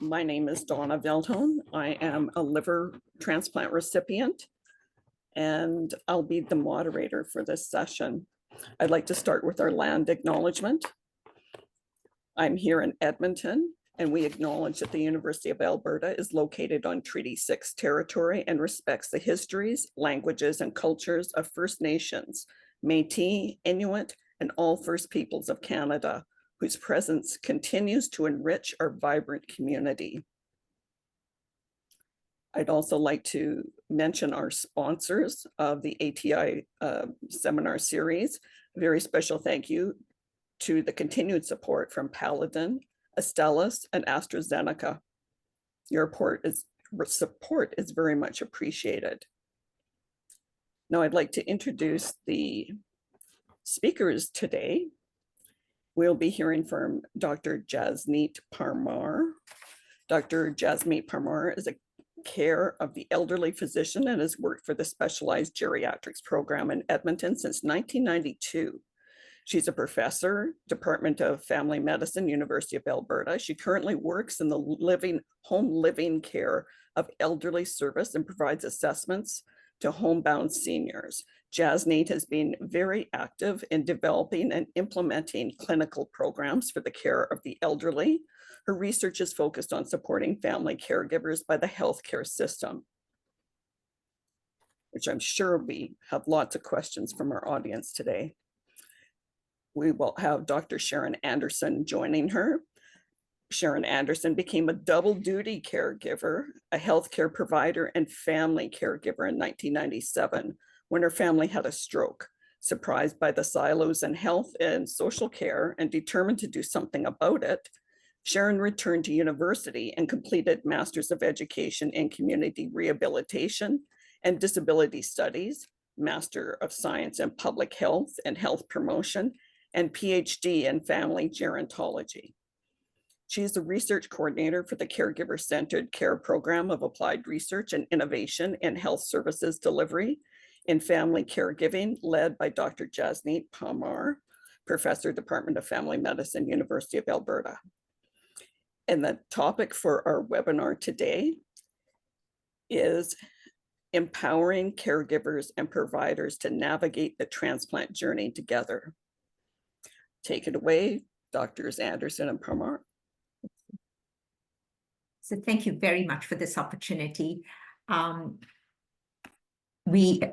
My name is Donna Veldhone. I am a liver transplant recipient, and I'll be the moderator for this session. I'd like to start with our land acknowledgement. I'm here in Edmonton, and we acknowledge that the University of Alberta is located on Treaty 6 territory and respects the histories, languages, and cultures of First Nations, Métis, Inuit, and all First Peoples of Canada, whose presence continues to enrich our vibrant community. I'd also like to mention our sponsors of the ATI seminar series. A very special thank you to the continued support from Paladin, Astellas, and AstraZeneca. Your support is very much appreciated. Now I'd like to introduce the speakers today. We'll be hearing from Dr. Jasneet Parmar. Dr. Jasneet Parmar is a care of the elderly physician and has worked for the Specialized Geriatrics Program in Edmonton since 1992. She's a professor, Department of Family Medicine, University of Alberta. She currently works in the home living care of elderly service and provides assessments to homebound seniors. Jasneet has been very active in developing and implementing clinical programs for the care of the elderly. Her research is focused on supporting family caregivers by the healthcare system, which I'm sure we have lots of questions from our audience today. We will have Dr. Sharon Anderson joining her. Sharon Anderson became a double duty caregiver, a healthcare provider and family caregiver in 1997 when her family had a stroke. Surprised by the silos in health and social care and determined to do something about it, Sharon returned to university and completed Masters of Education in Community Rehabilitation and Disability Studies, Master of Science in Public Health and Health Promotion, and PhD in Family Gerontology. She is the research coordinator for the Caregiver-Centered Care Program of Applied Research and Innovation in Health Services Delivery in Family Caregiving, led by Dr. Jasneet Parmar, Professor, Department of Family Medicine, University of Alberta. And the topic for our webinar today is empowering caregivers and providers to navigate the transplant journey together. Take it away, Drs. Anderson and Parmar. So thank you very much for this opportunity.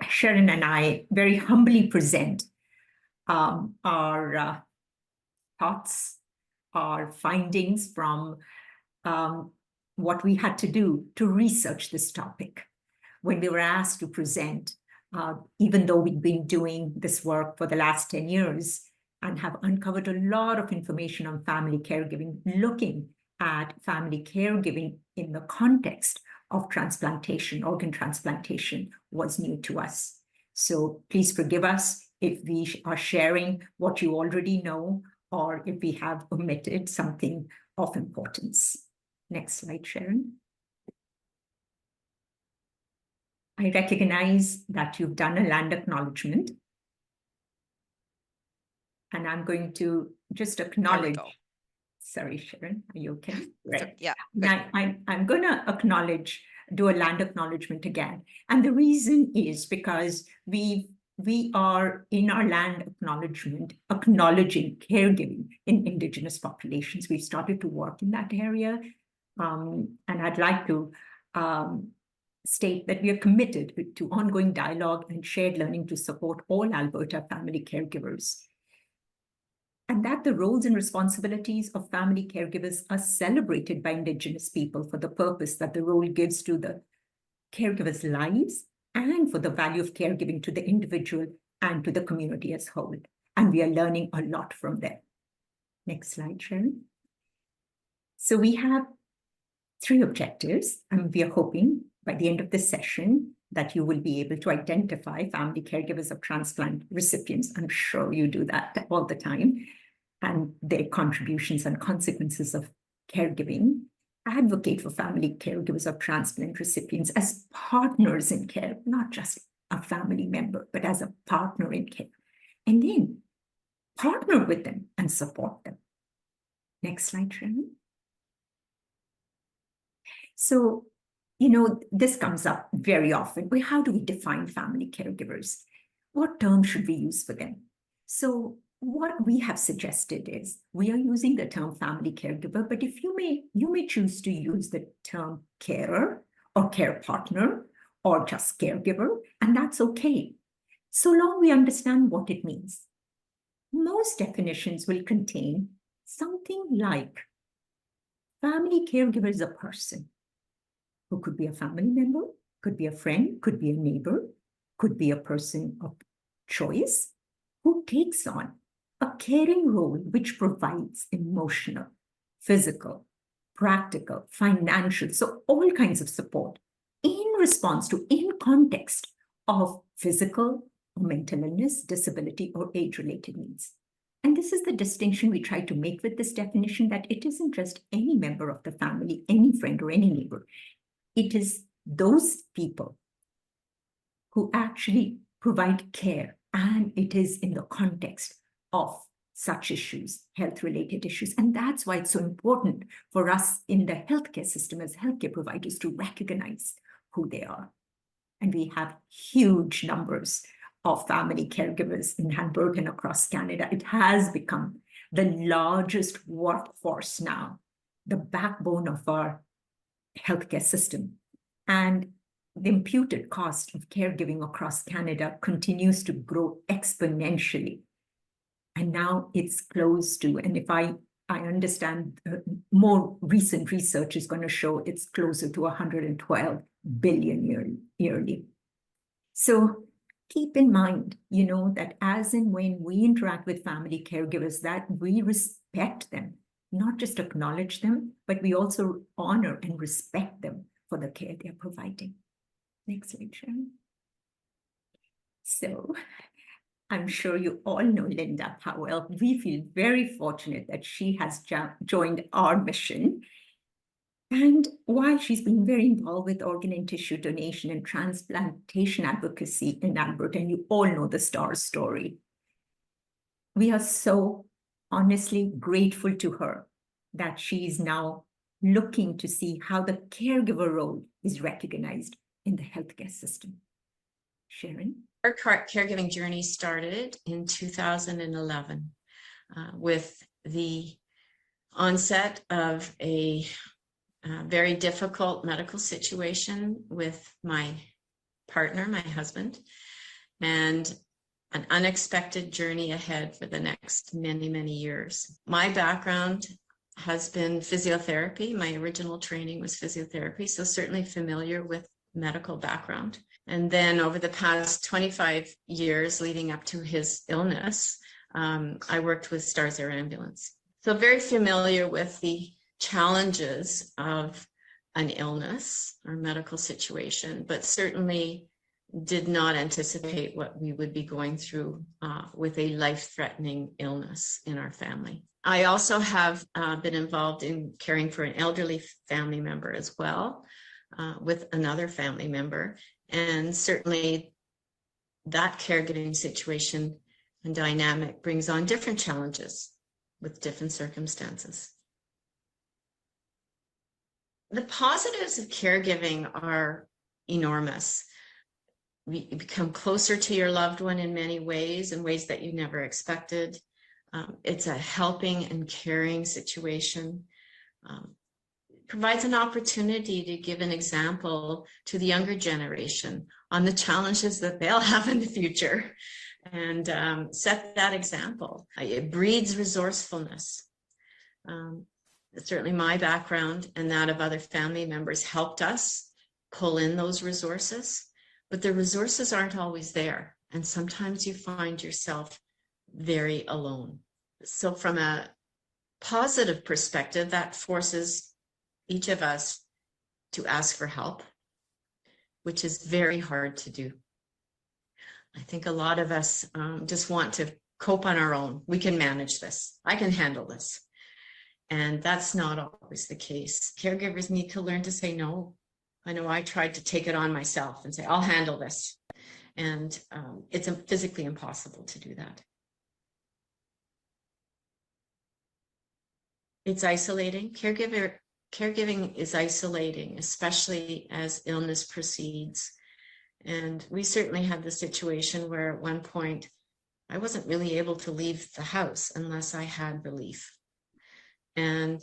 Sharon and I very humbly present our thoughts, our findings from what we had to do to research this topic. When we were asked to present, even though we've been doing this work for the last 10 years and have uncovered a lot of information on family caregiving, looking at family caregiving in the context of transplantation, organ transplantation, was new to us. So please forgive us if we are sharing what you already know or if we have omitted something of importance. Next slide, Sharon. I recognize that you've done a land acknowledgement. And I'm going to just acknowledge. Sorry, Sharon, are you okay? Right. Yeah. I'm going to do a land acknowledgement again. And the reason is because we are in our land acknowledgement acknowledging caregiving in Indigenous populations. We've started to work in that area. And I'd like to state that we are committed to ongoing dialogue and shared learning to support all Alberta family caregivers. And that the roles and responsibilities of family caregivers are celebrated by Indigenous people for the purpose that the role gives to the caregivers' lives and for the value of caregiving to the individual and to the community as a whole. And we are learning a lot from them. Next slide, Sharon. So we have 3 objectives, and we are hoping by the end of this session that you will be able to identify family caregivers of transplant recipients. I'm sure you do that all the time, and their contributions and consequences of caregiving. Advocate for family caregivers of transplant recipients as partners in care, not just a family member, but as a partner in care. And then partner with them and support them. Next slide, Sharon. So, this comes up very often. How do we define family caregivers? What term should we use for them? So what we have suggested is we are using the term family caregiver, but if you may choose to use the term carer or care partner or just caregiver, and that's okay, so long we understand what it means. Most definitions will contain something like family caregiver is a person who could be a family member, could be a friend, could be a neighbor, could be a person of choice, who takes on a caring role which provides emotional, physical, practical, financial, so all kinds of support in response to, in context of physical or mental illness, disability, or age-related needs. And this is the distinction we try to make with this definition, that it isn't just any member of the family, any friend, or any neighbor. It is those people who actually provide care, and it is in the context of such issues, health-related issues. And that's why it's so important for us in the healthcare system as healthcare providers to recognize who they are. And we have huge numbers of family caregivers in Alberta and across Canada. It has become the largest workforce now, the backbone of our healthcare system. And the imputed cost of caregiving across Canada continues to grow exponentially. And now it's close to, and if I understand, more recent research is going to show it's closer to 112 billion yearly. So keep in mind, that as and when we interact with family caregivers, that we respect them, not just acknowledge them, but we also honor and respect them for the care they're providing. Next slide, Sharon. So I'm sure you all know Linda Powell. We feel very fortunate that she has joined our mission. And while she's been very involved with organ and tissue donation and transplantation advocacy in Alberta, and you all know the STAR story, we are so honestly grateful to her that she is now looking to see how the caregiver role is recognized in the healthcare system. Sharon? Our caregiving journey started in 2011 with the onset of a very difficult medical situation with my partner, my husband, and an unexpected journey ahead for the next many, many years. My background has been physiotherapy. My original training was physiotherapy, so certainly familiar with medical background. And then over the past 25 years leading up to his illness, I worked with Stars Air Ambulance. So very familiar with the challenges of an illness or medical situation, but certainly did not anticipate what we would be going through with a life-threatening illness in our family. I also have been involved in caring for an elderly family member as well, with another family member. And certainly that caregiving situation and dynamic brings on different challenges with different circumstances. The positives of caregiving are enormous. You become closer to your loved one in many ways, in ways that you never expected. It's a helping and caring situation. Provides an opportunity to give an example to the younger generation on the challenges that they'll have in the future, and set that example. It breeds resourcefulness. Certainly my background and that of other family members helped us pull in those resources, but the resources aren't always there. And sometimes you find yourself very alone. So from a positive perspective, that forces each of us to ask for help, which is very hard to do. I think a lot of us just want to cope on our own. We can manage this. I can handle this. And that's not always the case. Caregivers need to learn to say no. I know I tried to take it on myself and say, I'll handle this. And it's physically impossible to do that. It's isolating. Caregiver caregiving is isolating, especially as illness proceeds. And we certainly had the situation where at one point I wasn't really able to leave the house unless I had relief. And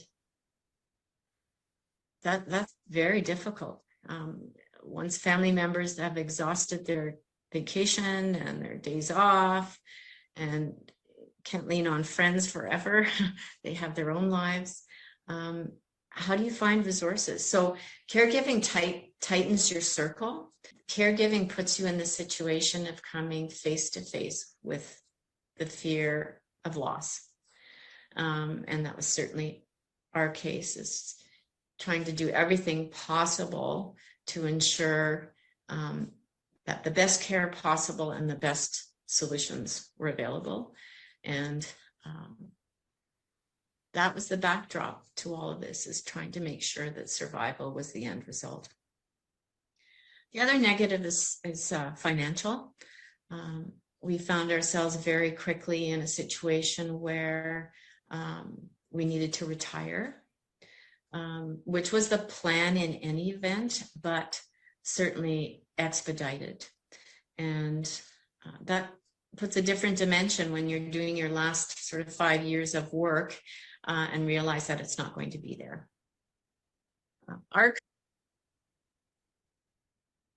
that's very difficult. Once family members have exhausted their vacation and their days off and can't lean on friends forever, they have their own lives. How do you find resources? So caregiving tightens your circle. Caregiving puts you in the situation of coming face to face with the fear of loss. And that was certainly our case, is trying to do everything possible to ensure that the best care possible and the best solutions were available. And that was the backdrop to all of this, is trying to make sure that survival was the end result. The other negative is financial. We found ourselves very quickly in a situation where we needed to retire, which was the plan in any event, but certainly expedited. And that puts a different dimension when you're doing your last sort of 5 years of work and realize that it's not going to be there.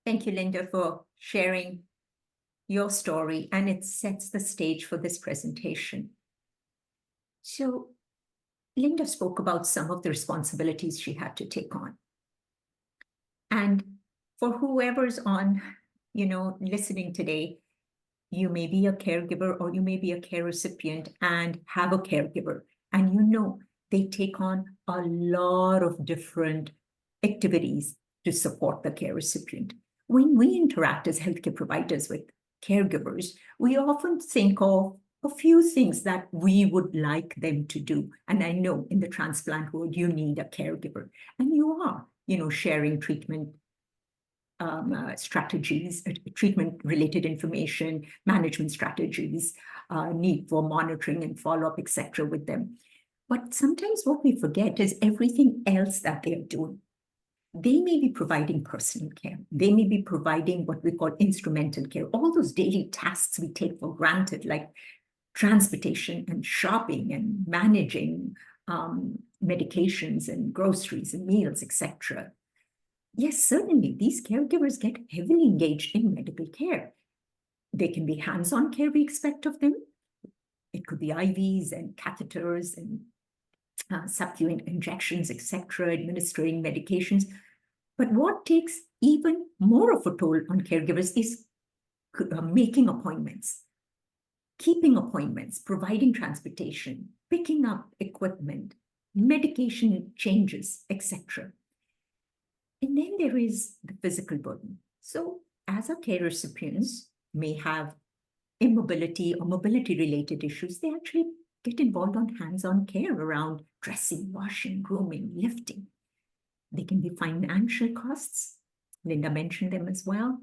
Thank you, Linda, for sharing your story, and it sets the stage for this presentation. So Linda spoke about some of the responsibilities she had to take on. And for whoever's on, listening today, you may be a caregiver or you may be a care recipient and have a caregiver, and they take on a lot of different activities to support the care recipient. When we interact as healthcare providers with caregivers, we often think of a few things that we would like them to do. And I know in the transplant world, you need a caregiver, and you are, sharing treatment strategies, treatment-related information, management strategies, need for monitoring and follow-up, etc. with them. But sometimes what we forget is everything else that they're doing. They may be providing personal care. They may be providing what we call instrumental care, all those daily tasks we take for granted, like transportation and shopping and managing medications and groceries and meals, etc. Yes, certainly, these caregivers get heavily engaged in medical care. They can be hands-on care we expect of them. It could be IVs and catheters and subcutaneous injections, etc., administering medications. But what takes even more of a toll on caregivers is making appointments, keeping appointments, providing transportation, picking up equipment, medication changes, etc. And then there is the physical burden. So as our care recipients may have immobility or mobility-related issues, they actually get involved on hands-on care around dressing, washing, grooming, lifting. They can be financial costs. Linda mentioned them as well.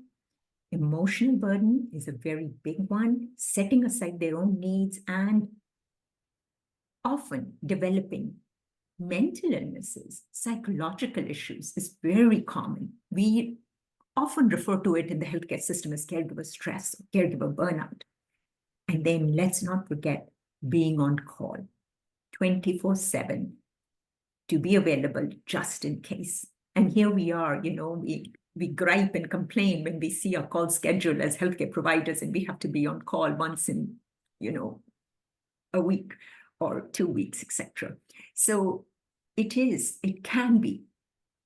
Emotional burden is a very big one, setting aside their own needs and often developing mental illnesses, psychological issues is very common. We often refer to it in the healthcare system as caregiver stress, caregiver burnout. And then let's not forget being on call 24/7 to be available just in case. And here we are, we gripe and complain when we see our call schedule as healthcare providers and we have to be on call once in, a week or 2 weeks, etc. So it can be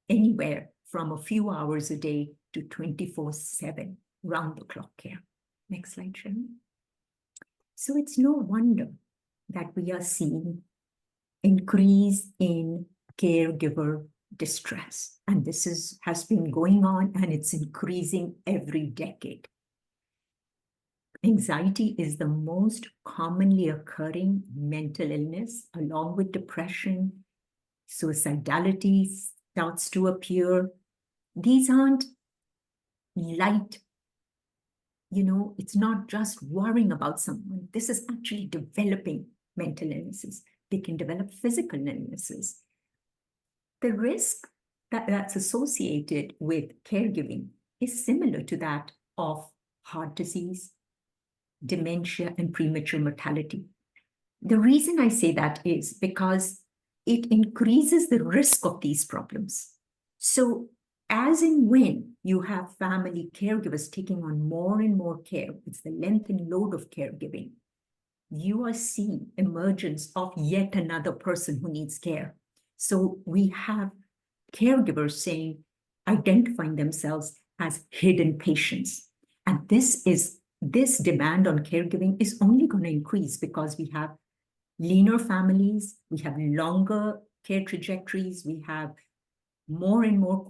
anywhere from a few hours a day to 24/7 round-the-clock care. Next slide, Sharon. So it's no wonder that we are seeing increase in caregiver distress. And this has been going on and it's increasing every decade. Anxiety is the most commonly occurring mental illness, along with depression. Suicidality starts to appear. These aren't light, it's not just worrying about someone. This is actually developing mental illnesses. They can develop physical illnesses. The risk that's associated with caregiving is similar to that of heart disease, dementia, and premature mortality. The reason I say that is because it increases the risk of these problems. So as and when you have family caregivers taking on more and more care, it's the length and load of caregiving, you are seeing emergence of yet another person who needs care. So we have caregivers saying, identifying themselves as hidden patients. And this demand on caregiving is only going to increase because we have leaner families, we have longer care trajectories, we have more and more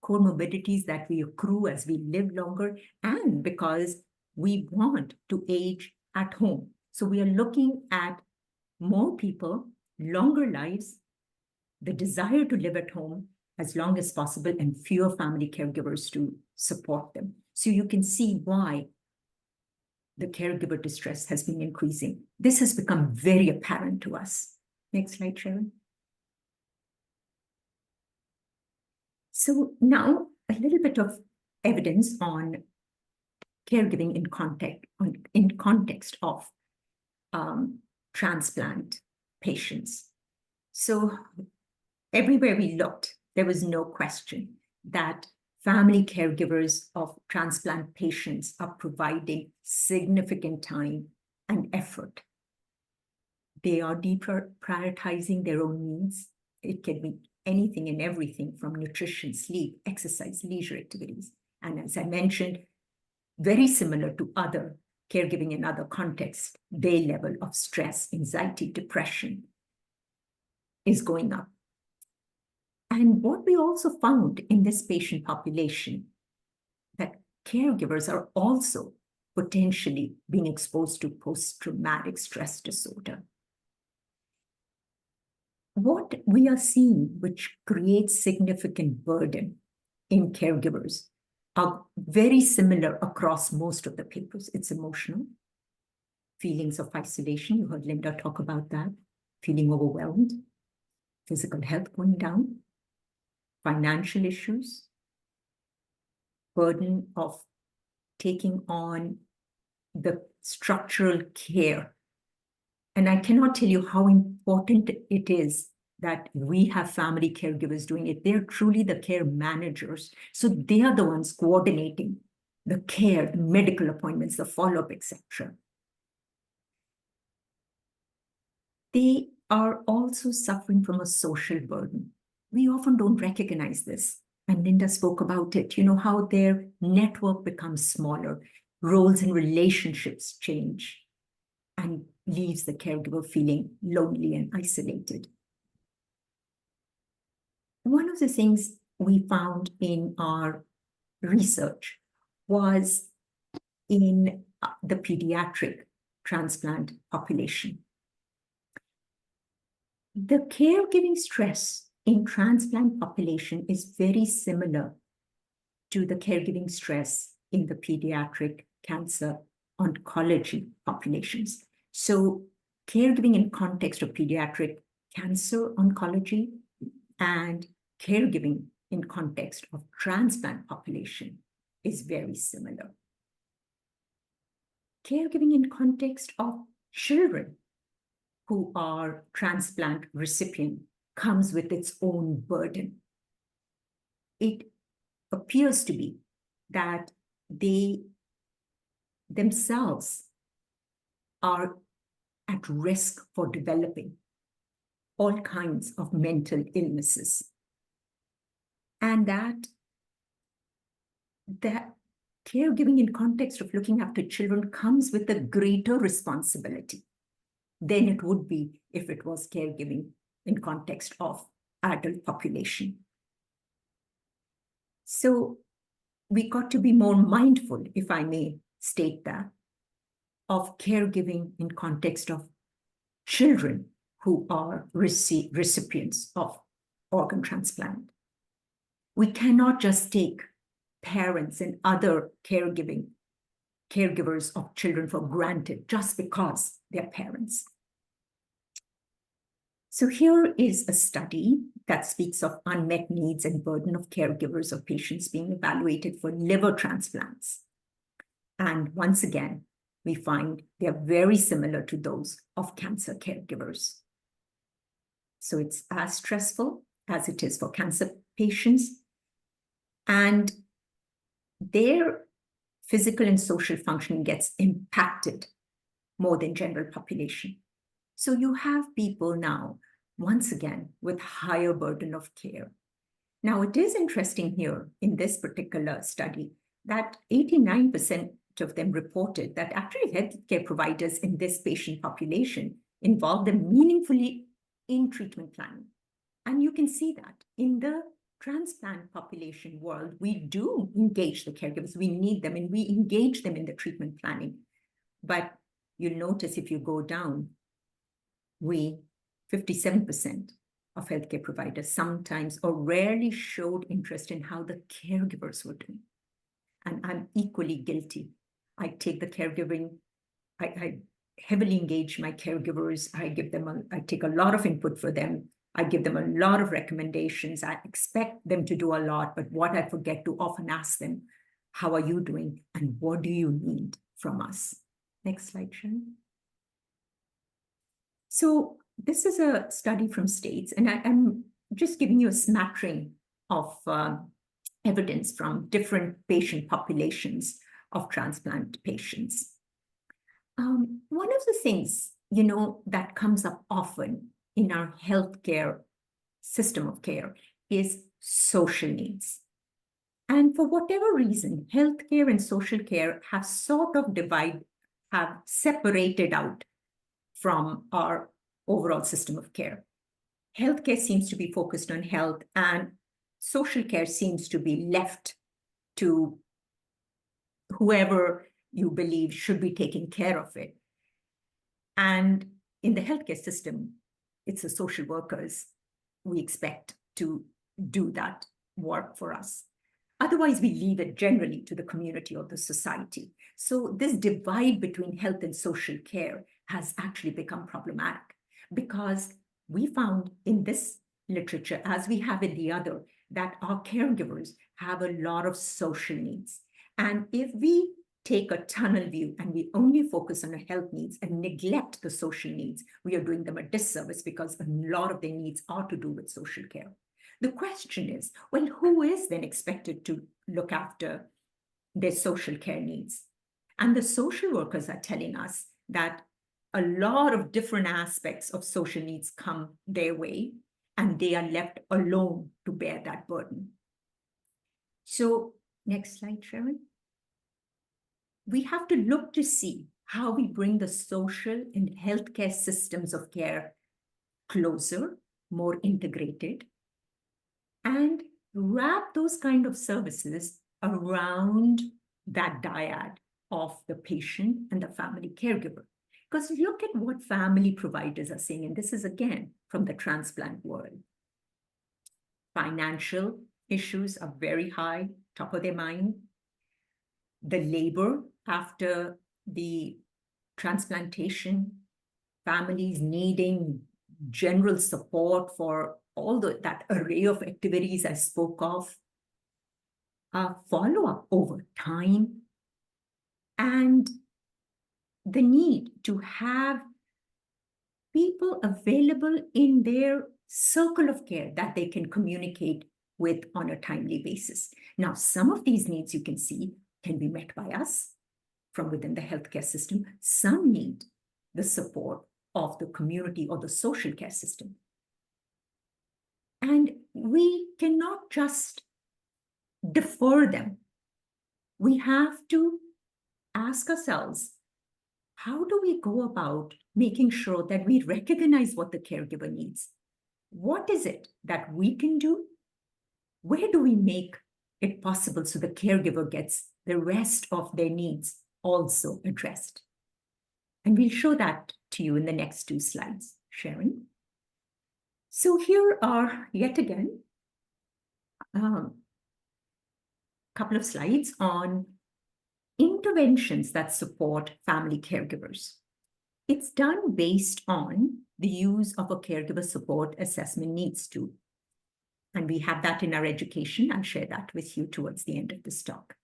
comorbidities that we accrue as we live longer, and because we want to age at home. So we are looking at more people, longer lives, the desire to live at home as long as possible, and fewer family caregivers to support them. So you can see why the caregiver distress has been increasing. This has become very apparent to us. Next slide, Sharon. So now a little bit of evidence on caregiving in context of transplant patients. So everywhere we looked, there was no question that family caregivers of transplant patients are providing significant time and effort. They are deprioritizing their own needs. It can be anything and everything from nutrition, sleep, exercise, leisure activities. And as I mentioned, very similar to other caregiving in other contexts, their level of stress, anxiety, depression is going up. And what we also found in this patient population, that caregivers are also potentially being exposed to post-traumatic stress disorder. What we are seeing, which creates significant burden in caregivers, are very similar across most of the papers. It's emotional, feelings of isolation. You heard Linda talk about that, feeling overwhelmed, physical health going down, financial issues, burden of taking on the structural care. And I cannot tell you how important it is that we have family caregivers doing it. They're truly the care managers. So they are the ones coordinating the care, the medical appointments, the follow-up, etc. They are also suffering from a social burden. We often don't recognize this. And Linda spoke about it, how their network becomes smaller, roles and relationships change, and leaves the caregiver feeling lonely and isolated. One of the things we found in our research was in the pediatric transplant population. The caregiving stress in transplant population is very similar to the caregiving stress in the pediatric cancer oncology populations. So caregiving in context of pediatric cancer oncology and caregiving in context of transplant population is very similar. Caregiving in context of children who are transplant recipient comes with its own burden. It appears to be that they themselves are at risk for developing all kinds of mental illnesses. And that caregiving in context of looking after children comes with a greater responsibility than it would be if it was caregiving in context of adult population. So we got to be more mindful, if I may state that, of caregiving in context of children who are recipients of organ transplant. We cannot just take parents and other caregivers of children for granted just because they're parents. So here is a study that speaks of unmet needs and burden of caregivers or patients being evaluated for liver transplants. And once again, we find they're very similar to those of cancer caregivers. So it's as stressful as it is for cancer patients, and their physical and social functioning gets impacted more than general population. So you have people now, once again, with higher burden of care. Now, it is interesting here in this particular study that 89% of them reported that actually healthcare providers in this patient population involved them meaningfully in treatment planning. And you can see that in the transplant population world, we do engage the caregivers. We need them and we engage them in the treatment planning. But you'll notice if you go down, 57% of healthcare providers sometimes or rarely showed interest in how the caregivers were doing. And I'm equally guilty. I take the caregiving, I heavily engage my caregivers. I take a lot of input for them. I give them a lot of recommendations. I expect them to do a lot, but what I forget to often ask them, how are you doing? And what do you need from us? Next slide, Sharon. So this is a study from states, and I'm just giving you a smattering of evidence from different patient populations of transplant patients. One of the things, that comes up often in our healthcare system of care is social needs. And for whatever reason, healthcare and social care have sort of separated out from our overall system of care. Healthcare seems to be focused on health, and social care seems to be left to whoever you believe should be taking care of it. And in the healthcare system, it's the social workers we expect to do that work for us. Otherwise, we leave it generally to the community or the society. So this divide between health and social care has actually become problematic, because we found in this literature, as we have in the other, that our caregivers have a lot of social needs. And if we take a tunnel view and we only focus on the health needs and neglect the social needs, we are doing them a disservice, because a lot of their needs are to do with social care. The question is, well, who is then expected to look after their social care needs? And the social workers are telling us that a lot of different aspects of social needs come their way, and they are left alone to bear that burden. So next slide, Sharon. We have to look to see how we bring the social and healthcare systems of care closer, more integrated, and wrap those kind of services around that dyad of the patient and the family caregiver. Because look at what family providers are saying, and this is again from the transplant world. Financial issues are very high, top of their mind. The labor after the transplantation, families needing general support for all that array of activities I spoke of, follow-up over time, and the need to have people available in their circle of care that they can communicate with on a timely basis. Now, some of these needs you can see can be met by us from within the healthcare system. Some need the support of the community or the social care system. And we cannot just defer them. We have to ask ourselves, how do we go about making sure that we recognize what the caregiver needs? What is it that we can do? Where do we make it possible so the caregiver gets the rest of their needs also addressed? And we'll show that to you in the next two slides. Sharon? So here are, yet again, a couple of slides on interventions that support family caregivers. It's done based on the use of a caregiver support assessment needs tool. And we have that in our education. I'll share that with you towards the end of this talk.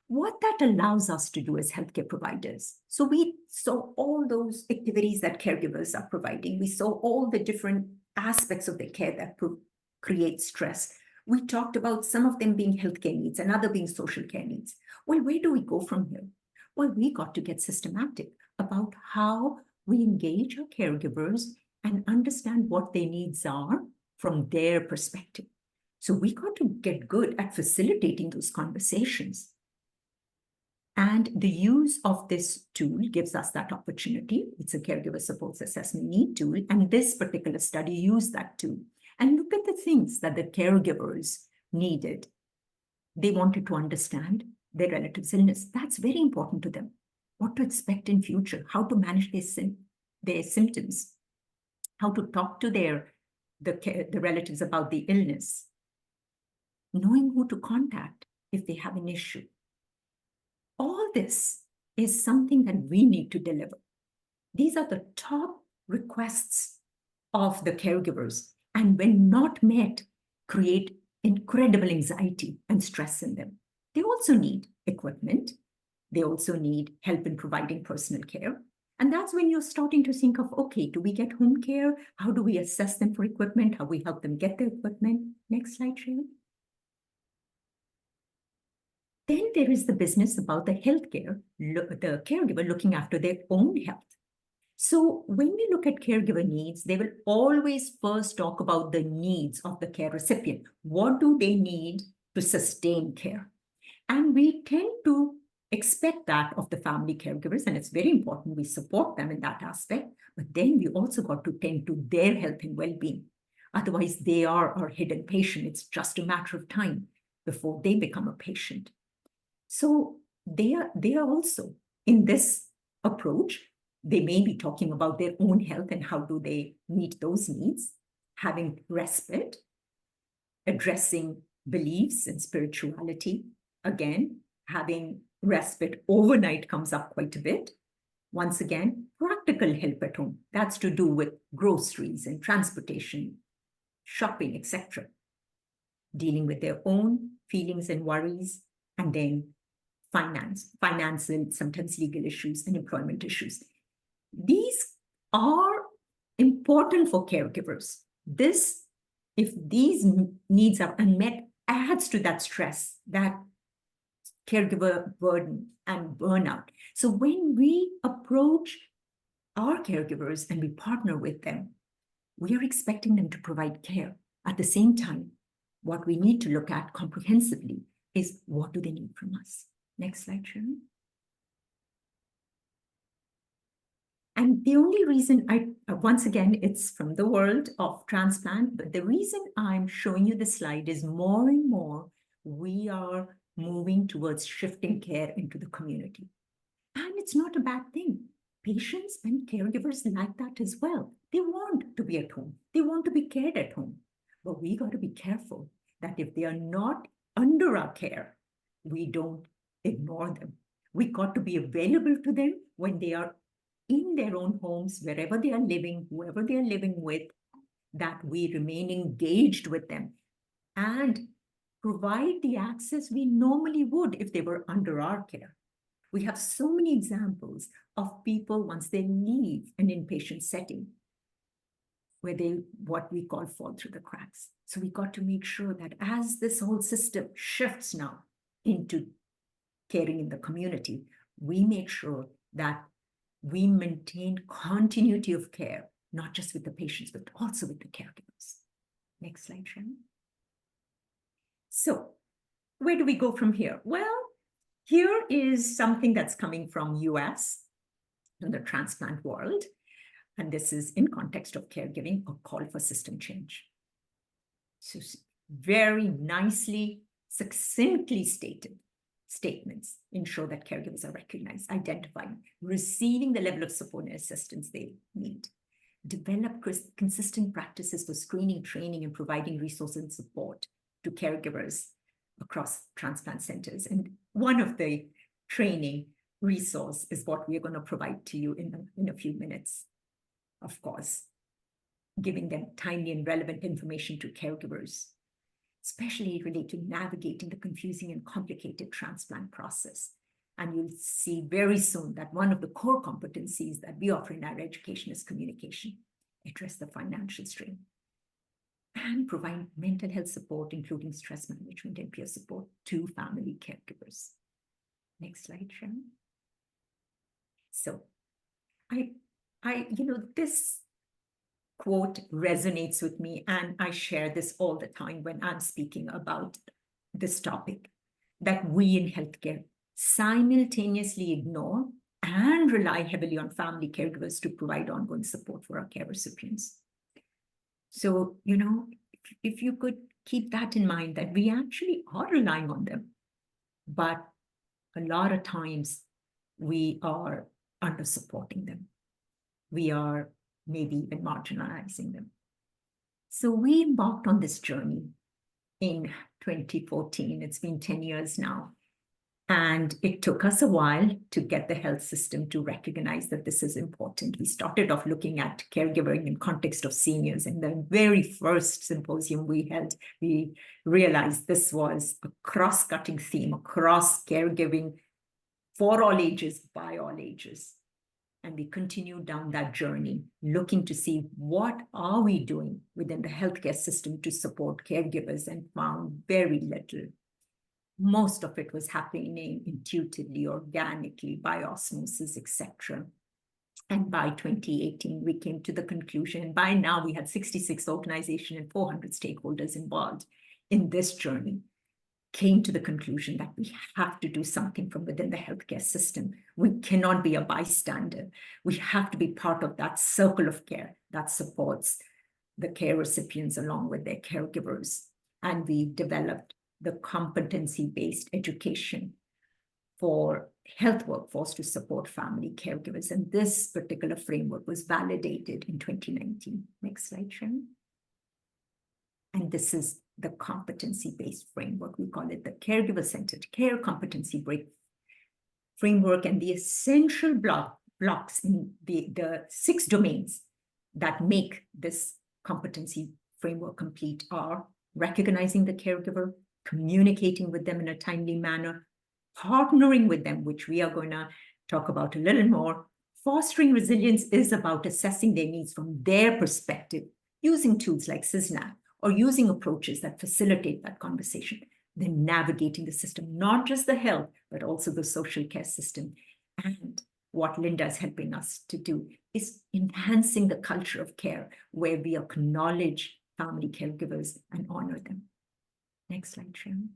What that allows us to do as healthcare providers. So we saw all those activities that caregivers are providing. We saw all the different aspects of the care that create stress. We talked about some of them being healthcare needs and other being social care needs. Well, where do we go from here? Well, we got to get systematic about how we engage our caregivers and understand what their needs are from their perspective. So we got to get good at facilitating those conversations. And the use of this tool gives us that opportunity. It's a caregiver supports assessment need tool. And this particular study used that tool. And look at the things that the caregivers needed. They wanted to understand their relative's illness. That's very important to them. What to expect in future, how to manage their symptoms, how to talk to the relatives about the illness, knowing who to contact if they have an issue. All this is something that we need to deliver. These are the top requests of the caregivers, and when not met, create incredible anxiety and stress in them. They also need equipment. They also need help in providing personal care. And that's when you're starting to think of, okay, do we get home care? How do we assess them for equipment? How do we help them get the equipment? Next slide, Sharon. Then there is the business about the healthcare, the caregiver looking after their own health. So when we look at caregiver needs, they will always first talk about the needs of the care recipient. What do they need to sustain care? And we tend to expect that of the family caregivers, and it's very important we support them in that aspect. But then we also got to tend to their health and well-being. Otherwise, they are our hidden patient. It's just a matter of time before they become a patient. So they are also in this approach. They may be talking about their own health and how do they meet those needs, having respite, addressing beliefs and spirituality. Again, having respite overnight comes up quite a bit. Once again, practical help at home. That's to do with groceries and transportation, shopping, etc. Dealing with their own feelings and worries, and then finance and sometimes legal issues and employment issues. These are important for caregivers. If these needs are unmet, adds to that stress, that caregiver burden and burnout. So when we approach our caregivers and we partner with them, we are expecting them to provide care. At the same time, what we need to look at comprehensively is what do they need from us? Next slide, Sharon. And the only reason once again, it's from the world of transplant, but the reason I'm showing you this slide is more and more we are moving towards shifting care into the community. And it's not a bad thing. Patients and caregivers like that as well. They want to be at home. They want to be cared at home. But we got to be careful that if they are not under our care, we don't ignore them. We got to be available to them when they are in their own homes, wherever they are living, whoever they are living with, that we remain engaged with them and provide the access we normally would if they were under our care. We have so many examples of people once they leave an inpatient setting where they, what we call, fall through the cracks. So we got to make sure that as this whole system shifts now into caring in the community, we make sure that we maintain continuity of care, not just with the patients, but also with the caregivers. Next slide, Sharon. So where do we go from here? Well, here is something that's coming from US, in the transplant world. And this is in context of caregiving, a call for system change. So very nicely, succinctly stated statements ensure that caregivers are recognized, identifying, receiving the level of support and assistance they need, develop consistent practices for screening, training, and providing resources and support to caregivers across transplant centers. And one of the training resource is what we're going to provide to you in a few minutes, of course, giving them timely and relevant information to caregivers. especially related to navigating the confusing and complicated transplant process. And you'll see very soon that one of the core competencies that we offer in our education is communication, address the financial strain, and provide mental health support, including stress management and peer support to family caregivers. Next slide, Sharon. So this quote resonates with me, and I share this all the time when I'm speaking about this topic, that we in healthcare simultaneously ignore and rely heavily on family caregivers to provide ongoing support for our care recipients. So, if you could keep that in mind, that we actually are relying on them, but a lot of times we are under supporting them. We are maybe even marginalizing them. So we embarked on this journey in 2014. It's been 10 years now. And it took us a while to get the health system to recognize that this is important. We started off looking at caregiving in context of seniors. And the very first symposium we held, we realized this was a cross-cutting theme across caregiving for all ages, by all ages. And we continued down that journey, looking to see what are we doing within the healthcare system to support caregivers, and found very little. Most of it was happening intuitively, organically, by osmosis, etc. And by 2018, we came to the conclusion, by now we had 66 organizations and 400 stakeholders involved in this journey, came to the conclusion that we have to do something from within the healthcare system. We cannot be a bystander. We have to be part of that circle of care that supports the care recipients along with their caregivers. And we developed the competency-based education for health workforce to support family caregivers. And this particular framework was validated in 2019. Next slide, Sharon. And this is the competency-based framework. We call it the Caregiver-Centered Care Competency Framework. And the essential blocks in the 6 domains that make this competency framework complete are recognizing the caregiver, communicating with them in a timely manner, partnering with them, which we are going to talk about a little more. Fostering resilience is about assessing their needs from their perspective, using tools like CISNAP, or using approaches that facilitate that conversation. Then navigating the system, not just the health, but also the social care system. And what Linda is helping us to do is enhancing the culture of care, where we acknowledge family caregivers and honor them. Next slide, Sharon.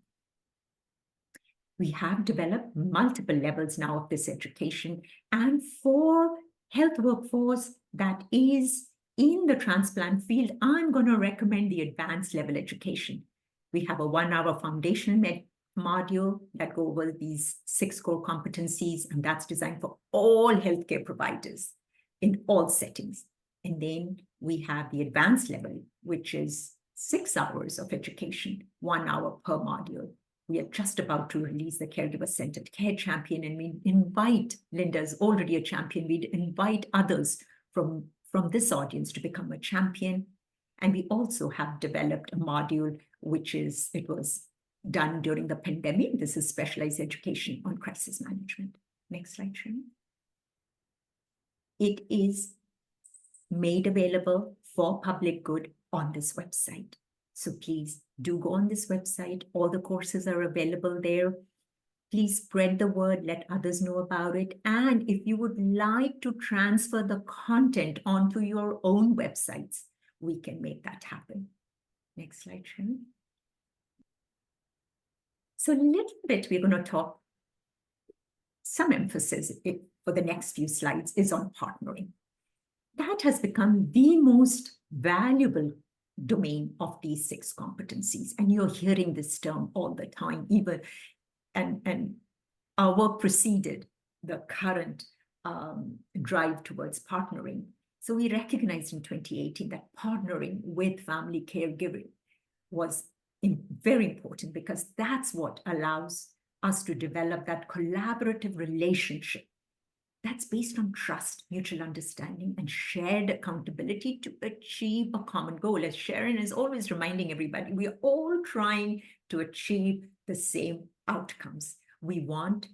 We have developed multiple levels now of this education. And for health workforce that is in the transplant field, I'm going to recommend the advanced level education. We have a 1-hour foundational module that go over these 6 core competencies, and that's designed for all healthcare providers in all settings. And then we have the advanced level, which is 6 hours of education, 1 hour per module. We are just about to release the Caregiver-Centered Care Champion, and we invite, Linda's already a champion, we'd invite others from this audience to become a champion. And we also have developed a module, it was done during the pandemic. This is specialized education on crisis management. Next slide, Sharon. It is made available for public good on this website. So please do go on this website. All the courses are available there. Please spread the word, let others know about it. And if you would like to transfer the content onto your own websites, we can make that happen. Next slide, Sharon. So a little bit, we're going to talk, some emphasis for the next few slides is on partnering. That has become the most valuable domain of these 6 competencies. And you're hearing this term all the time, even, and our work preceded the current drive towards partnering. So we recognized in 2018 that partnering with family caregiving was very important, because that's what allows us to develop that collaborative relationship That's based on trust, mutual understanding, and shared accountability to achieve a common goal. As Sharon is always reminding everybody, we are all trying to achieve the same outcomes. We want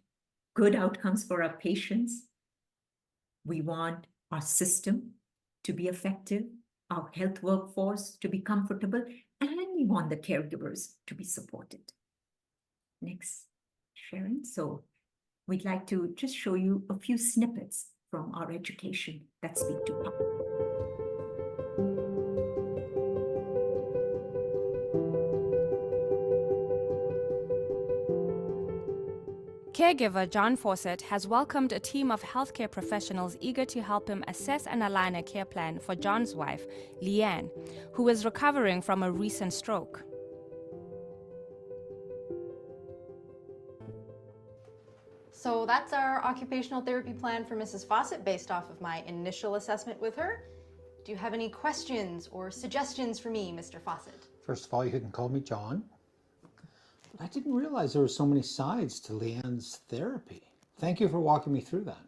good outcomes for our patients. We want our system to be effective, our health workforce to be comfortable, and we want the caregivers to be supported. Next, Sharon. So we'd like to just show you a few snippets from our education that speak to public. Caregiver John Fawcett has welcomed a team of healthcare professionals eager to help him assess and align a care plan for John's wife, Leanne, who is recovering from a recent stroke. So that's our occupational therapy plan for Mrs. Fawcett based off of my initial assessment with her. Do you have any questions or suggestions for me, Mr. Fawcett? First of all, you can call me John. But I didn't realize there were so many sides to Leanne's therapy. Thank you for walking me through that.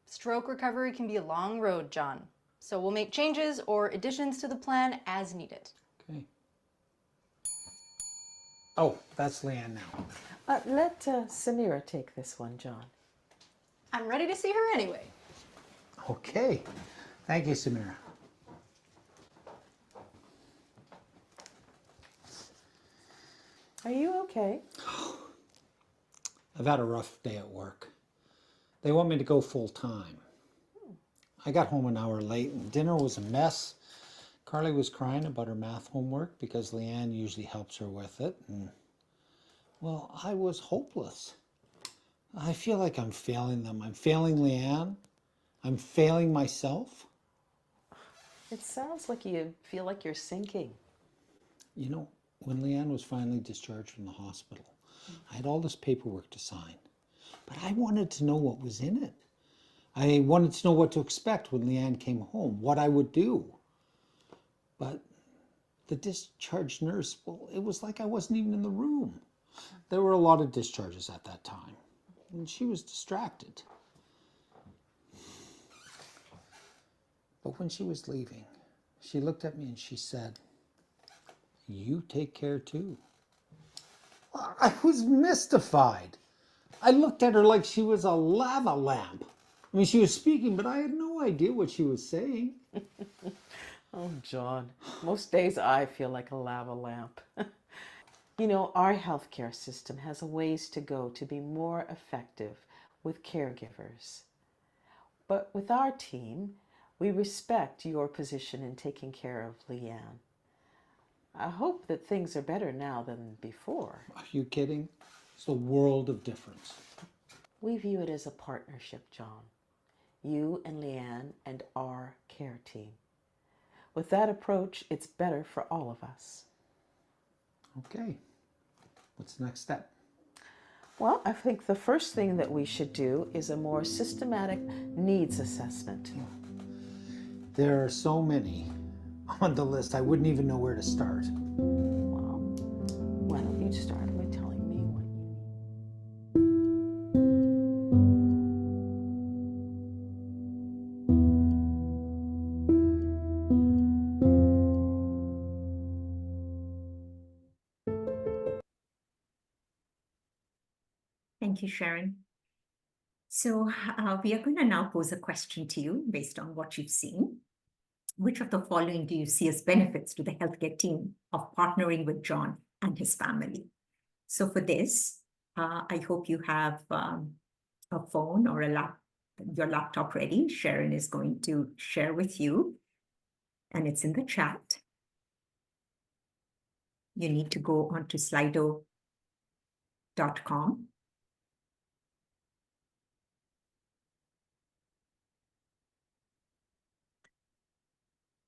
Stroke recovery can be a long road, John. So we'll make changes or additions to the plan as needed. Okay. Oh, that's Leanne now. Let Samira take this one, John. I'm ready to see her anyway. Okay. Thank you, Samira. Are you okay? I've had a rough day at work. They want me to go full time. I got home an hour late and dinner was a mess. Carly was crying about her math homework because Leanne usually helps her with it. And, well, I was hopeless. I feel like I'm failing them. I'm failing Leanne. I'm failing myself. It sounds like you feel like you're sinking. You know, when Leanne was finally discharged from the hospital, I had all this paperwork to sign, but I wanted to know what was in it. I wanted to know what to expect when Leanne came home, what I would do. But the discharge nurse, well, it was like I wasn't even in the room. There were a lot of discharges at that time, and she was distracted. But when she was leaving, she looked at me and she said, "You take care too." I was mystified. I looked at her like she was a lava lamp. I mean, she was speaking, but I had no idea what she was saying. Oh, John, most days I feel like a lava lamp. You know, our healthcare system has a ways to go to be more effective with caregivers. But with our team, we respect your position in taking care of Leanne. I hope that things are better now than before. Are you kidding? It's a world of difference. We view it as a partnership, John. You and Leanne and our care team. With that approach, it's better for all of us. Okay. What's the next step? Well, I think the first thing that we should do is a more systematic needs assessment. There are so many on the list, I wouldn't even know where to start. Well, why don't you start by telling me what you need? Thank you, Sharon. So we are going to now pose a question to you based on what you've seen. Which of the following do you see as benefits to the healthcare team of partnering with John and his family? So for this, I hope you have a phone or your laptop ready. Sharon is going to share with you, and it's in the chat. You need to go onto slido.com.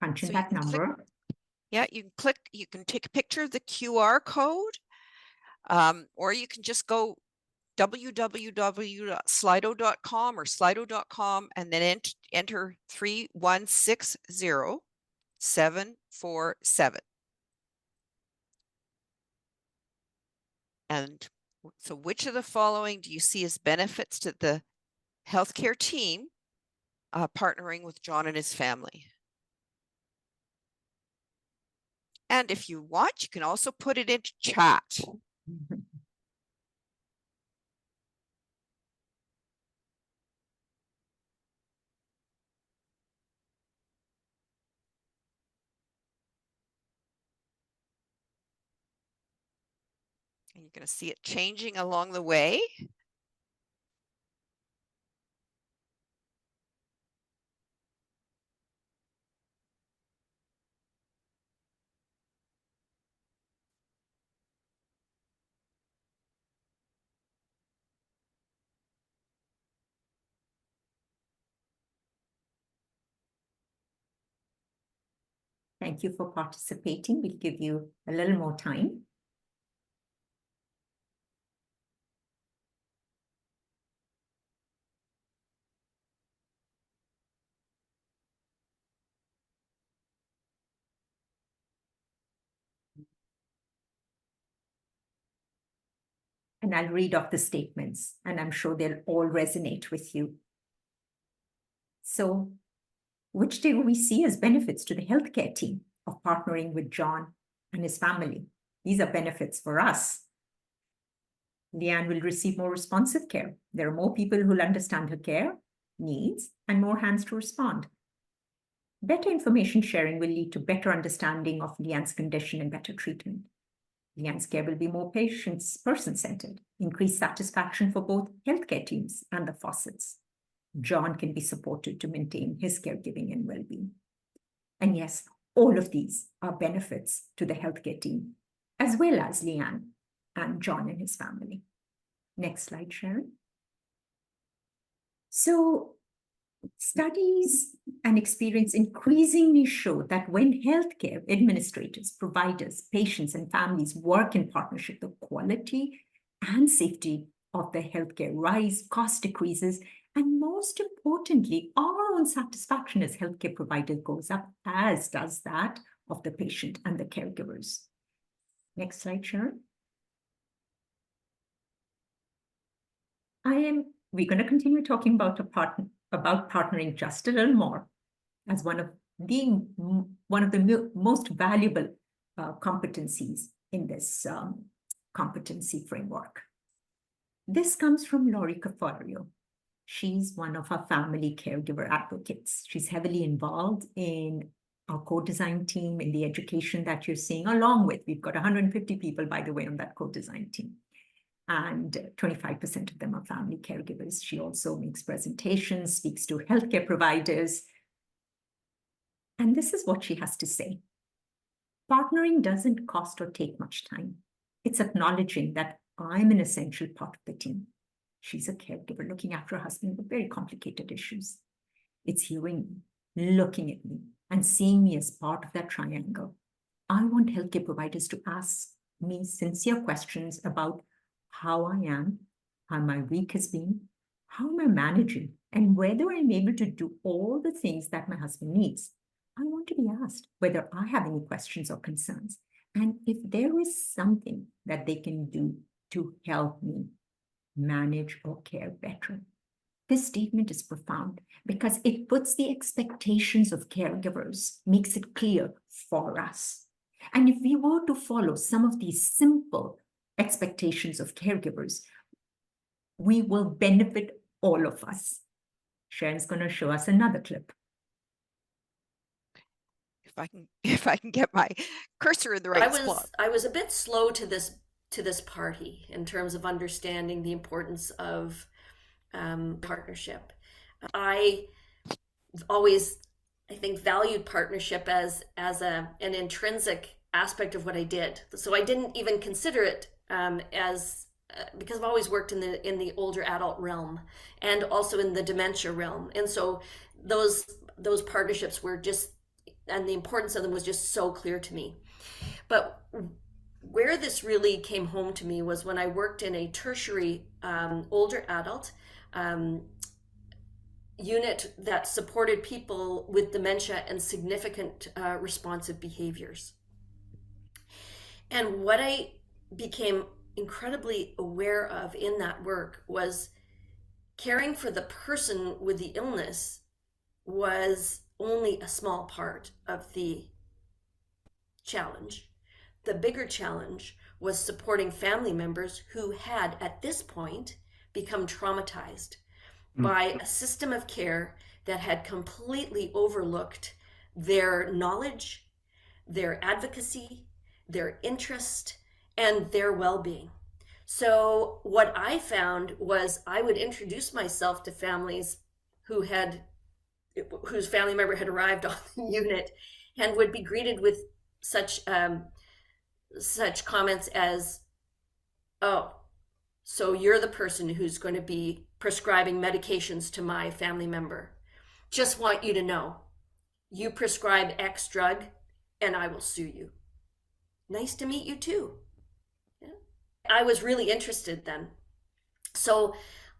Punch in So that number. Yeah, you can take a picture of the QR code, or you can just go www.slido.com or slido.com and then enter 3160747. And so which of the following do you see as benefits to the healthcare team partnering with John and his family. And if you want, you can also put it into chat. And you're going to see it changing along the way. Thank you for participating. We'll give you a little more time. And I'll read off the statements, and I'm sure they'll all resonate with you. So, which do we see as benefits to the healthcare team of partnering with John and his family? These are benefits for us. Leanne will receive more responsive care. There are more people who will understand her care needs and more hands to respond. Better information sharing will lead to better understanding of Leanne's condition and better treatment. Leanne's care will be more person-centered, increased satisfaction for both healthcare teams and the Fawcett's. John can be supported to maintain his caregiving and well-being. And yes, all of these are benefits to the healthcare team, as well as Leanne and John and his family. Next slide, Sharon. So, studies and experience increasingly show that when healthcare administrators, providers, patients, and families work in partnership, the quality and safety of the healthcare rise, cost decreases, and most importantly, our own satisfaction as healthcare providers goes up, as does that of the patient and the caregivers. Next slide, Sharon. We're going to continue talking about partnering just a little more as one of the most valuable competencies in this competency framework. This comes from Laurie Cafario. She's one of our family caregiver advocates. She's heavily involved in our co-design team, in the education that you're seeing, along with, we've got 150 people, by the way, on that co-design team. And 25% of them are family caregivers. She also makes presentations, speaks to healthcare providers. And this is what she has to say. Partnering doesn't cost or take much time. It's acknowledging that I'm an essential part of the team. She's a caregiver looking after her husband with very complicated issues. It's hearing me, looking at me, and seeing me as part of that triangle. I want healthcare providers to ask me sincere questions about how I am, how my week has been, how am I managing, and whether I'm able to do all the things that my husband needs. I want to be asked whether I have any questions or concerns, and if there is something that they can do to help me manage or care better. This statement is profound because it puts the expectations of caregivers, makes it clear for us. And if we were to follow some of these simple expectations of caregivers, we will benefit all of us. Sharon's going to show us another clip. If I can get my cursor in the right spot. I was a bit slow to this party in terms of understanding the importance of partnership. I always, I think, valued partnership as an intrinsic aspect of what I did. So I didn't even consider it because I've always worked in the older adult realm and also in the dementia realm, and so those partnerships were just, and the importance of them was just so clear to me. But where this really came home to me was when I worked in a tertiary older adult unit that supported people with dementia and significant responsive behaviors. And what I became incredibly aware of in that work was caring for the person with the illness was only a small part of the challenge. The bigger challenge was supporting family members who had, at this point, become traumatized by a system of care that had completely overlooked their knowledge, their advocacy, their interest, and their well-being. So what I found was I would introduce myself to families whose family member had arrived on the unit and would be greeted with such comments as, "Oh, so you're the person who's going to be prescribing medications to my family member. Just want you to know, you prescribe X drug and I will sue you. Nice to meet you too." Yeah. I was really interested then. So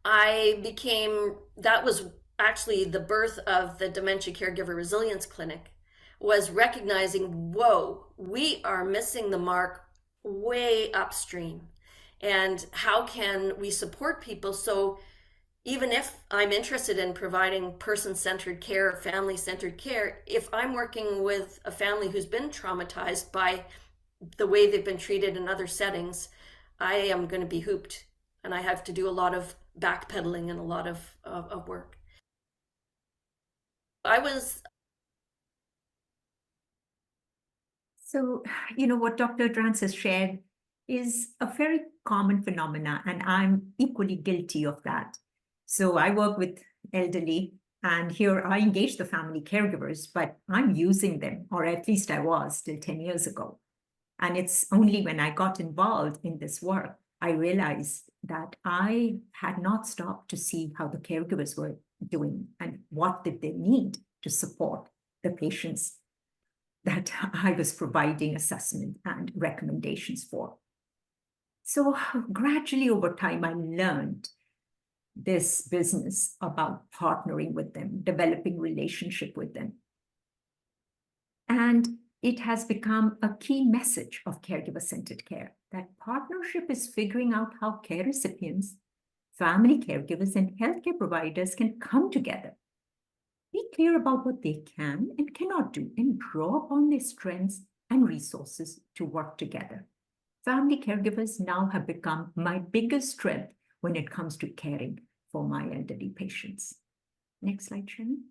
that was actually the birth of the Dementia Caregiver Resilience Clinic, was recognizing, whoa, we are missing the mark way upstream. And how can we support people? So even if I'm interested in providing person-centered care, family-centered care, if I'm working with a family who's been traumatized by the way they've been treated in other settings, I am going to be hooped, and I have to do a lot of backpedaling and a lot of work. So, what Dr. Drance has shared is a very common phenomena, and I'm equally guilty of that. So I work with elderly, and here I engage the family caregivers, but I'm using them, or at least I was till 10 years ago. And it's only when I got involved in this work, I realized that I had not stopped to see how the caregivers were doing and what did they need to support the patients that I was providing assessment and recommendations for. So gradually over time, I learned this business about partnering with them, developing relationship with them. And it has become a key message of caregiver-centered care, that partnership is figuring out how care recipients, family caregivers, and healthcare providers can come together, be clear about what they can and cannot do, and draw upon their strengths and resources to work together. Family caregivers now have become my biggest strength when it comes to caring for my elderly patients. Next slide, Sharon.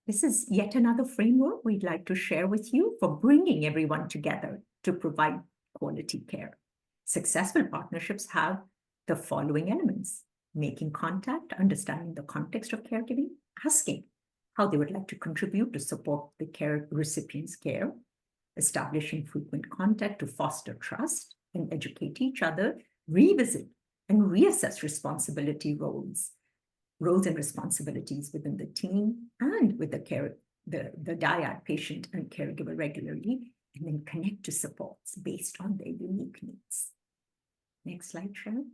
This is yet another framework we'd like to share with you for bringing everyone together to provide quality care. Successful partnerships have the following elements: making contact, understanding the context of caregiving, asking how they would like to contribute to support the care recipient's care, establishing frequent contact to foster trust and educate each other, revisit and reassess roles and responsibilities within the team and with the dyad patient and caregiver regularly, and then connect to supports based on their unique needs. Next slide, Sharon.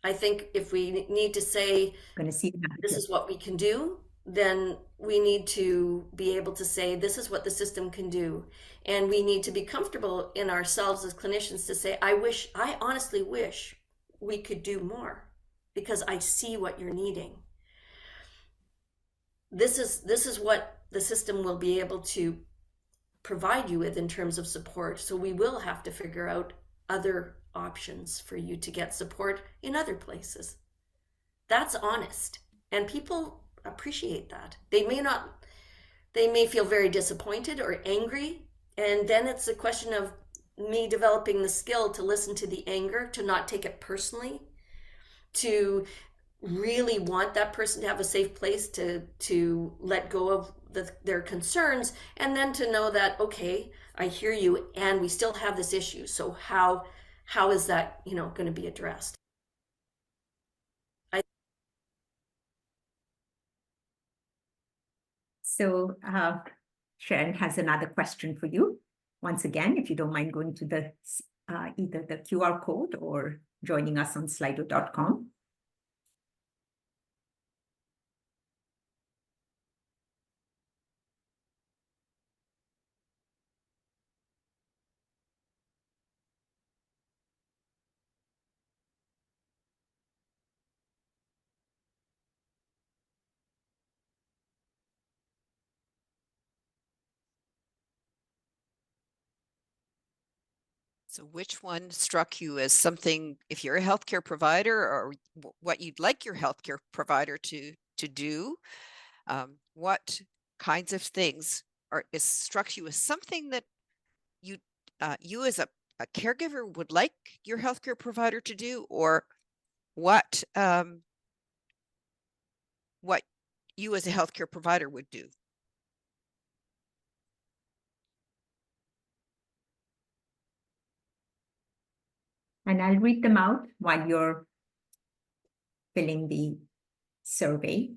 I think if we need to say, this is what we can do, then we need to be able to say, this is what the system can do. And we need to be comfortable in ourselves as clinicians to say, I honestly wish we could do more, because I see what you're needing. This is what the system will be able to provide you with in terms of support. So we will have to figure out other options for you to get support in other places. That's honest, and people appreciate that. They may feel very disappointed or angry, and then it's a question of me developing the skill to listen to the anger, to not take it personally, to really want that person to have a safe place to let go of their concerns, and then to know that, okay, I hear you, and we still have this issue. So how is that, going to be addressed? So Sharon has another question for you. Once again, if you don't mind going to the either the QR code or joining us on slido.com. So which one struck you as something, if you're a healthcare provider, or what you'd like your healthcare provider to do? What kinds of things struck you as something that you as a caregiver would like your healthcare provider to do, or what you as a healthcare provider would do? And I'll read them out while you're filling the survey.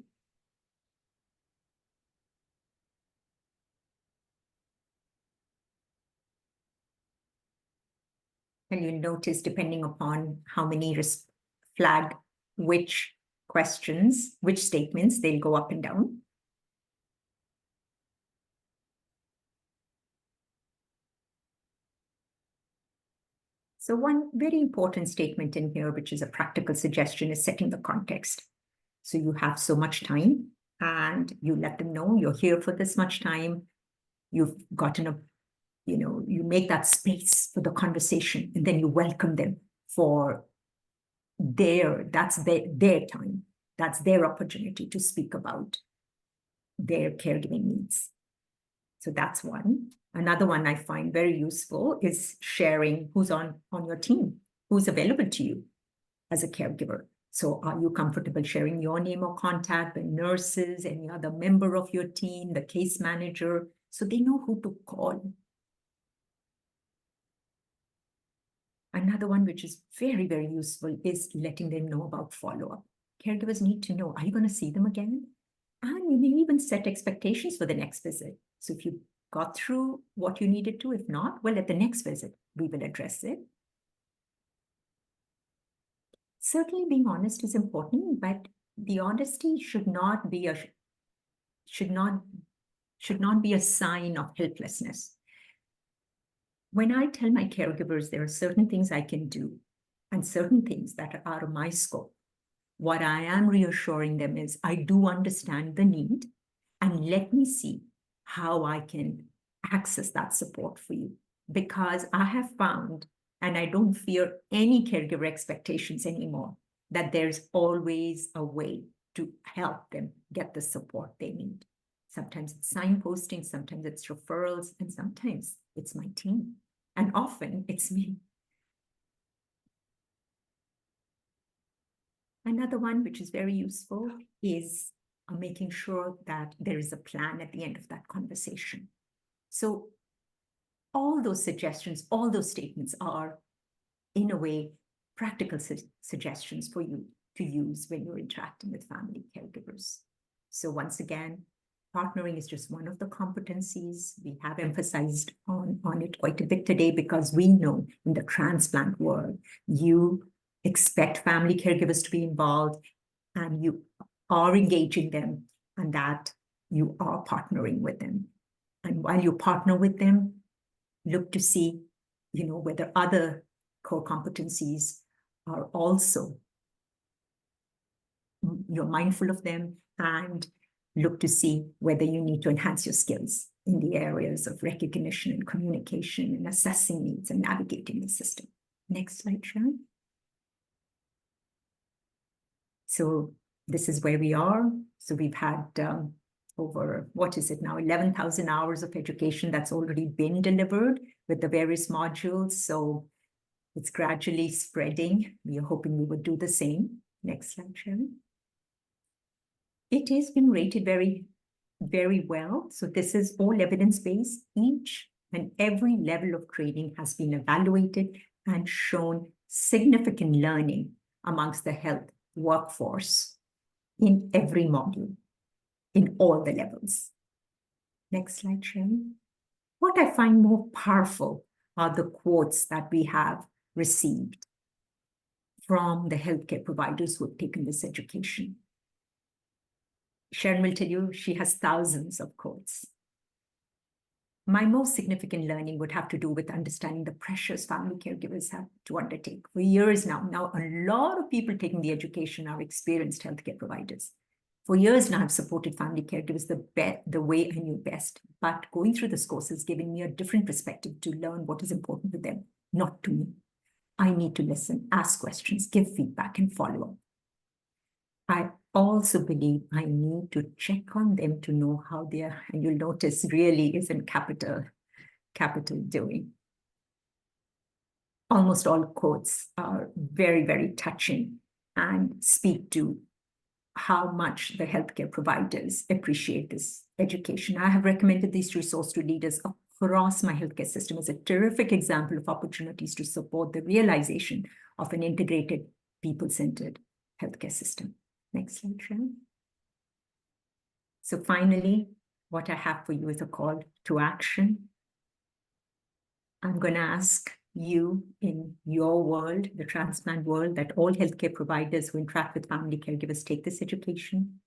And you'll notice, depending upon how many flag which questions, which statements, they'll go up and down. So one very important statement in here, which is a practical suggestion, is setting the context. So you have so much time and you let them know you're here for this much time. You've gotten a, you make that space for the conversation, and then you welcome them for that's their time. That's their opportunity to speak about their caregiving needs. So that's one. Another one I find very useful is sharing who's on your team, who's available to you as a caregiver. So are you comfortable sharing your name or contact, the nurses, any other member of your team, the case manager, so they know who to call? Another one, which is very, very useful, is letting them know about follow-up. Caregivers need to know, are you going to see them again? And you may even set expectations for the next visit. So if you got through what you needed to, if not, well, at the next visit, we will address it. Certainly being honest is important, but the honesty should not be a sign of helplessness. When I tell my caregivers there are certain things I can do and certain things that are out of my scope, what I am reassuring them is I do understand the need, and let me see how I can access that support for you. Because I have found, and I don't fear any caregiver expectations anymore, that there's always a way to help them get the support they need. Sometimes it's signposting, sometimes it's referrals, and sometimes it's my team. And often it's me. Another one, which is very useful, is making sure that there is a plan at the end of that conversation. So all those suggestions, all those statements are, in a way, practical suggestions for you to use when you're interacting with family caregivers. So once again, partnering is just one of the competencies. We have emphasized on it quite a bit today because we know in the transplant world, you expect family caregivers to be involved, and you are engaging them, and that you are partnering with them. And while you partner with them, look to see, whether other core competencies are also, you're mindful of them, and look to see whether you need to enhance your skills in the areas of recognition and communication and assessing needs and navigating the system. Next slide, Sharon. So this is where we are. So we've had over, 11,000 hours of education that's already been delivered with the various modules. So it's gradually spreading. We are hoping we would do the same. Next slide, Sharon. It has been rated very, very well. So this is all evidence-based. Each and every level of training has been evaluated and shown significant learning amongst the health workforce in every module, in all the levels. Next slide, Sharon. What I find more powerful are the quotes that we have received from the healthcare providers who have taken this education. Sharon will tell you she has thousands of quotes. My most significant learning would have to do with understanding the pressures family caregivers have to undertake. For years now, a lot of people taking the education are experienced healthcare providers. For years now, I've supported family caregivers the way I knew best. But going through this course has given me a different perspective to learn what is important to them. not to me. I need to listen, ask questions, give feedback, and follow up. I also believe I need to check on them to know how they are, and you'll notice really is in capital doing. Almost all quotes are very, very touching and speak to how much the healthcare providers appreciate this education. I have recommended these resources to leaders across my healthcare system as a terrific example of opportunities to support the realization of an integrated, people-centered healthcare system. Next slide, Sharon. So finally, what I have for you is a call to action. I'm going to ask you in your world, the transplant world, that all healthcare providers who interact with family caregivers take this education,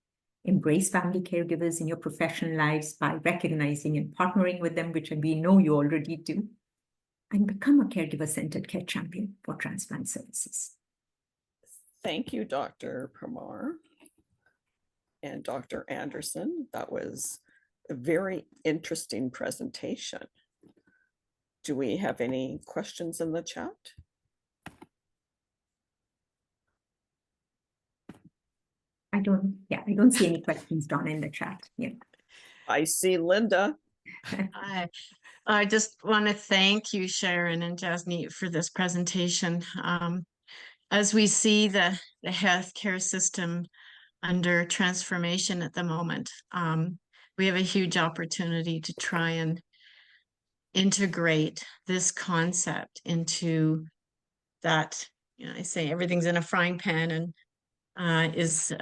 embrace family caregivers in your professional lives by recognizing and partnering with them, which we know you already do, and become a caregiver-centered care champion for transplant services. Thank you, Dr. Parmar and Dr. Anderson. That was a very interesting presentation. Do we have any questions in the chat? I don't see any questions, Donna, in the chat. Yeah. I see Linda. I just want to thank you, Sharon and Jasneet, for this presentation. As we see the healthcare system under transformation at the moment, we have a huge opportunity to try and integrate this concept into that. I say everything's in a frying pan and is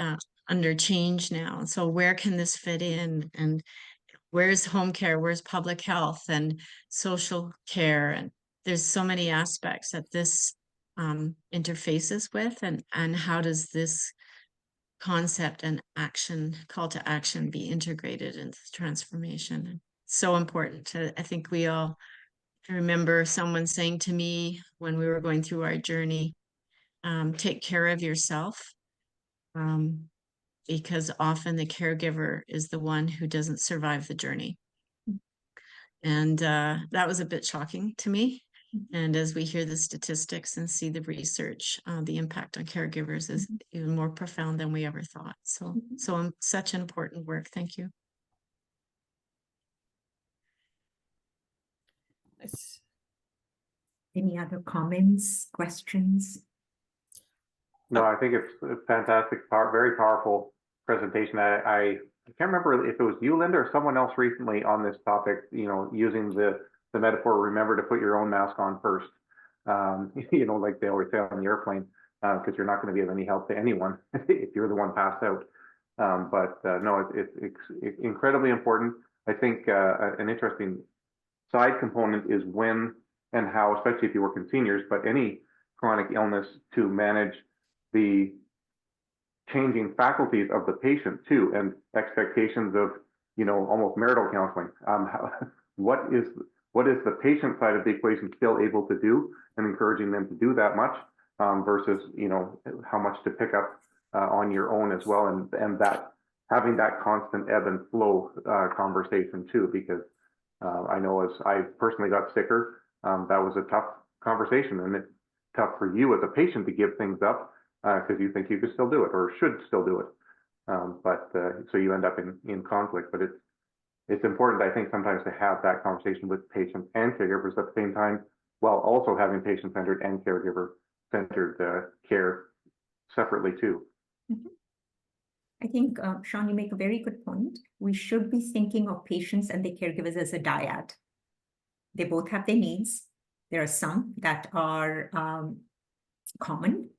under change now. And so where can this fit in? And where's home care? Where's public health and social care? And there's so many aspects that this interfaces with, and how does this concept and call to action be integrated into transformation? So important. I think we all remember someone saying to me when we were going through our journey, take care of yourself, because often the caregiver is the one who doesn't survive the journey. And that was a bit shocking to me. And as we hear the statistics and see the research, the impact on caregivers is even more profound than we ever thought. So such important work. Thank you. Any other comments, questions? No, I think it's a fantastic, very powerful presentation. I can't remember if it was you, Linda, or someone else recently on this topic, using the metaphor, remember to put your own mask on first, like they always say on the airplane, because you're not going to be of any help to anyone if you're the one passed out. No, it's incredibly important. I think an interesting side component is when and how, especially if you work in seniors, but any chronic illness, to manage the changing faculties of the patient too, and expectations of, almost marital counseling. What is the patient side of the equation still able to do, and encouraging them to do that much, versus, how much to pick up on your own as well, and that having that constant ebb and flow conversation too, because I know as I personally got sicker, that was a tough conversation, and it's tough for you as a patient to give things up because you think you could still do it or should still do it. So you end up in conflict, but it's important, I think, sometimes to have that conversation with patients and caregivers at the same time, while also having patient-centered and caregiver-centered care separately too. Mm-hmm. I think, Sean, you make a very good point. We should be thinking of patients and their caregivers as a dyad. They both have their needs. There are some that are common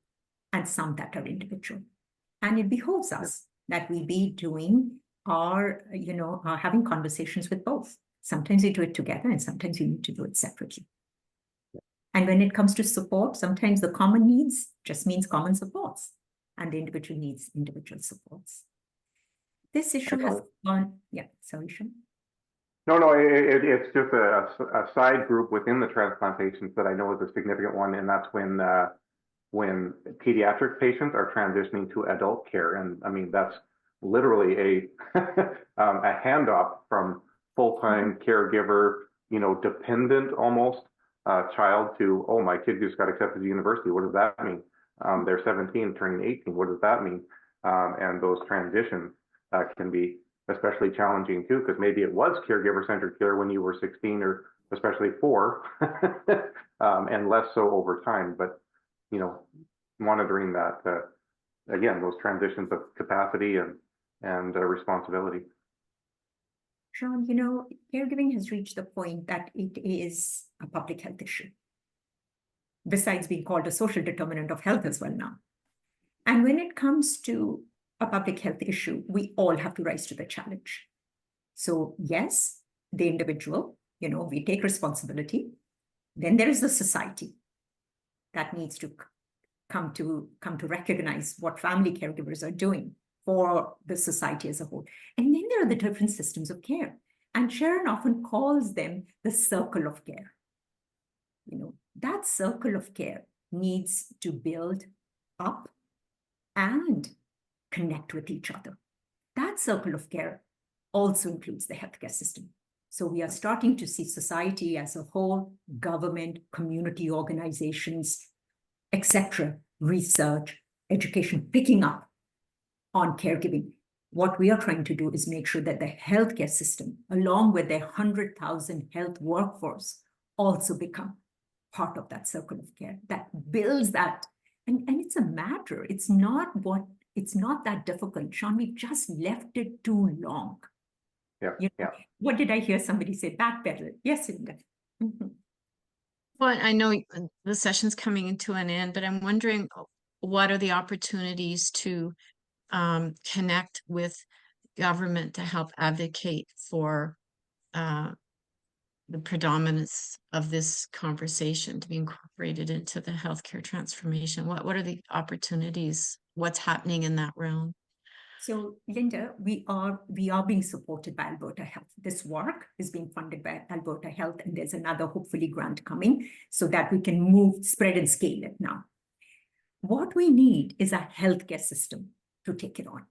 and some that are individual. And it behoves us that we be doing having conversations with both. Sometimes we do it together and sometimes we need to do it separately. And when it comes to support, sometimes the common needs just means common supports, and the individual needs individual supports. This issue has gone, sorry, Sean. No, it's just a side group within the transplantations that I know is a significant one, and that's when pediatric patients are transitioning to adult care. And I mean, that's literally a handoff from full-time caregiver, dependent almost, child to, oh, my kid just got accepted to university. What does that mean? They're 17, turning 18. What does that mean? And those transitions can be especially challenging too, because maybe it was caregiver-centered care when you were 16 or especially 4, and less so over time. But, you know, monitoring that, again, those transitions of capacity and responsibility. Sean, you know, caregiving has reached the point that it is a public health issue, besides being called a social determinant of health as well now. And when it comes to a public health issue, we all have to rise to the challenge. So yes, the individual, you know, we take responsibility. Then there is the society that needs to come to recognize what family caregivers are doing for the society as a whole. And then there are the different systems of care. And Sharon often calls them the circle of care. You know, that circle of care needs to build up and connect with each other. That circle of care also includes the healthcare system. So we are starting to see society as a whole, government, community organizations, etc., research, education, picking up on caregiving. What we are trying to do is make sure that the healthcare system, along with their 100,000 health workforce, also become part of that circle of care that builds that. And it's a matter. It's not that difficult. Sean, we've just left it too long. Yeah. You know, what did I hear somebody say? Backpedal. Yes, Linda. Mm-hmm. Well, I know the session's coming into an end, but I'm wondering what are the opportunities to connect with government to help advocate for the predominance of this conversation to be incorporated into the healthcare transformation? What are the opportunities? What's happening in that realm? So, Linda, we are being supported by Alberta Health. This work is being funded by Alberta Health, and there's another hopefully grant coming so that we can move, spread, and scale it now. What we need is a healthcare system to take it on.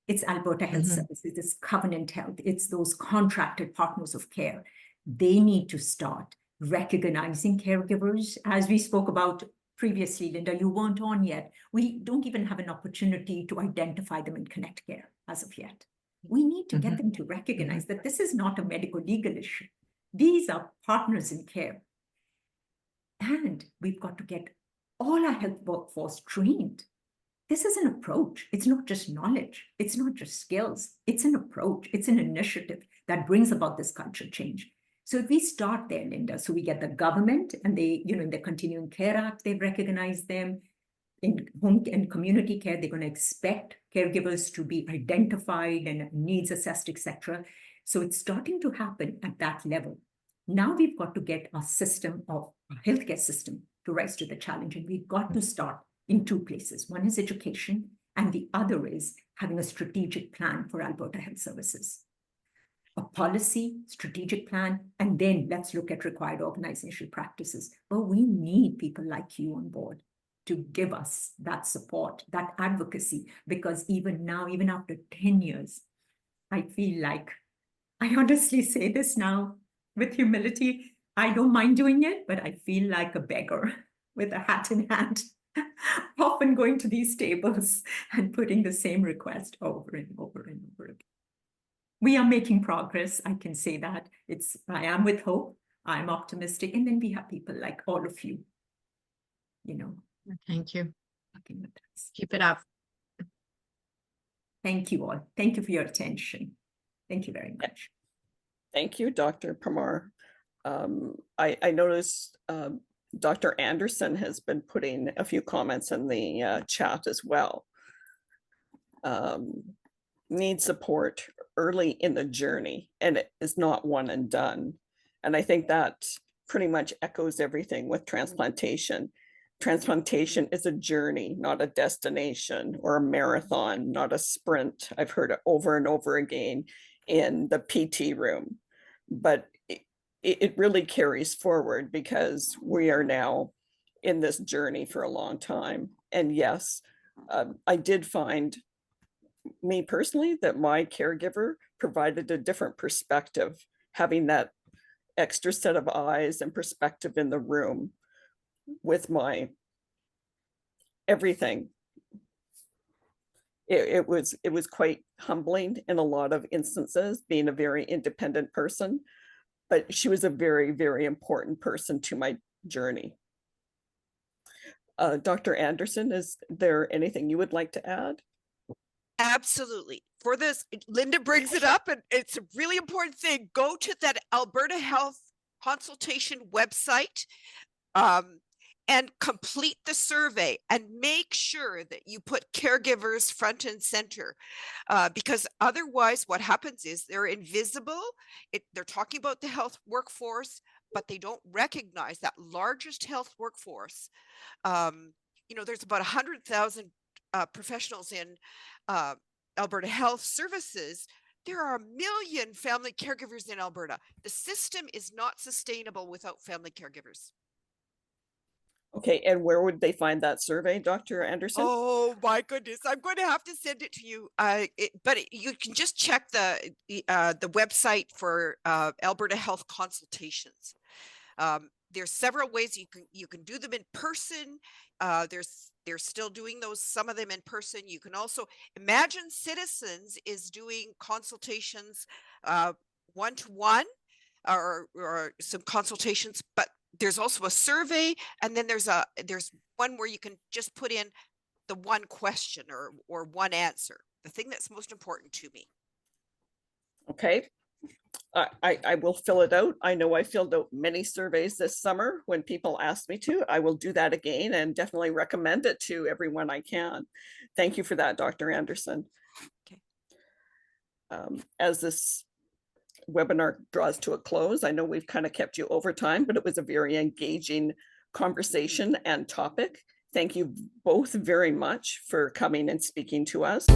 It's Alberta Health Services, it's Covenant Health, it's those contracted partners of care. They need to start recognizing caregivers, as we spoke about previously, Linda, you weren't on yet. We don't even have an opportunity to identify them in Connect Care as of yet. We need to get them to recognize that this is not a medical legal issue. These are partners in care. And we've got to get all our health workforce trained. This is an approach. It's not just knowledge. It's not just skills. It's an approach. It's an initiative that brings about this culture change. So if we start there, Linda, so we get the government and they, you know, in the Continuing Care Act, they've recognized them. In home and community care, they're going to expect caregivers to be identified and needs assessed, etc. So it's starting to happen at that level. Now we've got to get our system of our healthcare system to rise to the challenge. And we've got to start in two places. One is education, and the other is having a strategic plan for Alberta Health Services. A policy, strategic plan, and then let's look at required organizational practices. Well, we need people like you on board to give us that support, that advocacy, because even now, even after 10 years, I feel like, I honestly say this now with humility, I don't mind doing it, but I feel like a beggar with a hat in hand, often going to these tables and putting the same request over and over and over again. We are making progress. I can say that. I am with hope. I'm optimistic. And then we have people like all of you, you know. Thank you. Working with us. Keep it up. Thank you all. Thank you for your attention. Thank you very much. Thank you, Dr. Parmar. I noticed Dr. Anderson has been putting a few comments in the chat as well. Need support early in the journey, and it is not one and done. And I think that pretty much echoes everything with transplantation. Transplantation is a journey, not a destination, or a marathon, not a sprint. I've heard it over and over again in the PT room, but it really carries forward because we are now in this journey for a long time. And yes, I did find, me personally, that my caregiver provided a different perspective, having that extra set of eyes and perspective in the room with my everything. It was quite humbling in a lot of instances, being a very independent person, but she was a very, very important person to my journey. Dr. Anderson, is there anything you would like to add? Absolutely. For this, Linda brings it up, and it's a really important thing. Go to that Alberta Health Consultation website and complete the survey, and make sure that you put caregivers front and center, because otherwise what happens is they're invisible. They're talking about the health workforce, but they don't recognize that largest health workforce. There's about 100,000 professionals in Alberta Health Services. There are 1 million family caregivers in Alberta. The system is not sustainable without family caregivers. Okay, and where would they find that survey, Dr. Anderson? Oh my goodness, I'm going to have to send it to you. But you can just check the website for Alberta Health Consultations. There's several ways you can do them in person. They're still doing some of them in person. You can also Imagine Citizens is doing consultations one-to-one or some consultations, but there's also a survey, and then there's one where you can just put in the one question or one answer, the thing that's most important to me. Okay. I will fill it out. I know I filled out many surveys this summer when people asked me to. I will do that again and definitely recommend it to everyone I can. Thank you for that, Dr. Anderson. Okay. As this webinar draws to a close, I know we've kind of kept you over time, but it was a very engaging conversation and topic. Thank you both very much for coming and speaking to us.